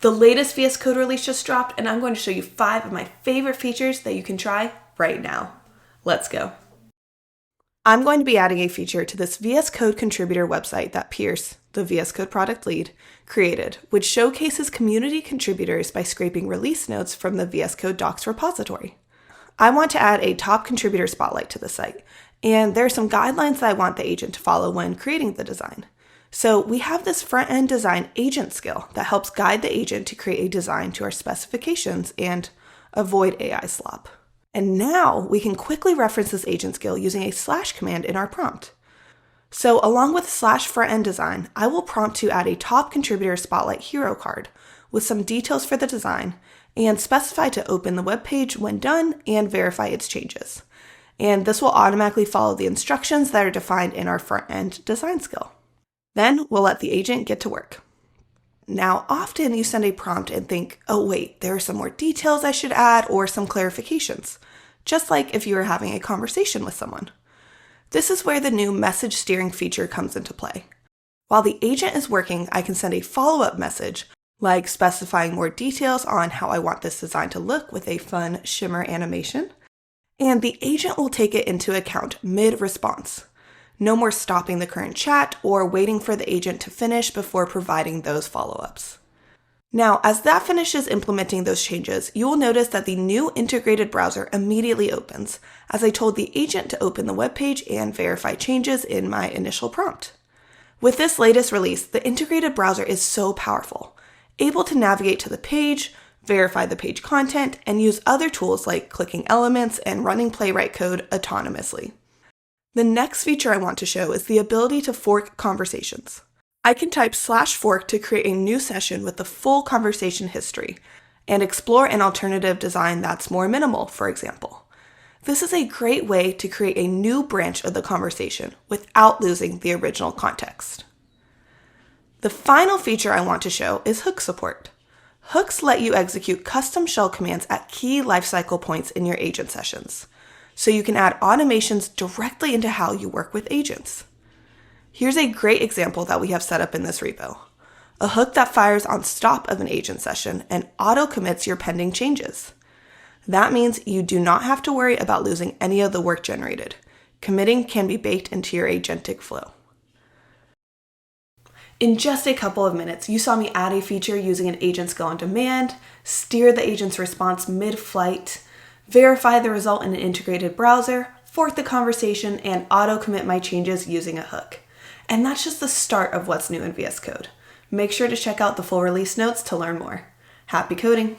The latest VS Code release just dropped, and I'm going to show you 5 of my favorite features that you can try right now. Let's go. I'm going to be adding a feature to this VS Code contributor website that Pierce, the VS Code product lead, created, which showcases community contributors by scraping release notes from the VS Code docs repository. I want to add a top contributor spotlight to the site, and there are some guidelines that I want the agent to follow when creating the design. So we have this front-end design agent skill that helps guide the agent to create a design to our specifications and avoid AI slop. And now we can quickly reference this agent skill using a / command in our prompt. So along with / front-end design, I will prompt to add a top contributor spotlight hero card with some details for the design and specify to open the web page when done and verify its changes. And this will automatically follow the instructions that are defined in our front-end design skill. Then we'll let the agent get to work. Now, often you send a prompt and think, oh wait, there are some more details I should add or some clarifications, just like if you were having a conversation with someone. This is where the new message steering feature comes into play. While the agent is working, I can send a follow-up message, like specifying more details on how I want this design to look with a fun shimmer animation, and the agent will take it into account mid-response. No more stopping the current chat or waiting for the agent to finish before providing those follow-ups. Now, as that finishes implementing those changes, you will notice that the new integrated browser immediately opens, as I told the agent to open the web page and verify changes in my initial prompt. With this latest release, the integrated browser is so powerful, able to navigate to the page, verify the page content, and use other tools like clicking elements and running playwright code autonomously. The next feature I want to show is the ability to fork conversations. I can type /fork to create a new session with the full conversation history and explore an alternative design that's more minimal, for example. This is a great way to create a new branch of the conversation without losing the original context. The final feature I want to show is hook support. Hooks let you execute custom shell commands at key lifecycle points in your agent sessions, so you can add automations directly into how you work with agents. Here's a great example that we have set up in this repo. A hook that fires on stop of an agent session and auto-commits your pending changes. That means you do not have to worry about losing any of the work generated. Committing can be baked into your agentic flow. In just a couple of minutes, you saw me add a feature using an agent skill on demand, steer the agent's response mid-flight, verify the result in an integrated browser, fork the conversation, and auto-commit my changes using a hook. And that's just the start of what's new in VS Code. Make sure to check out the full release notes to learn more. Happy coding!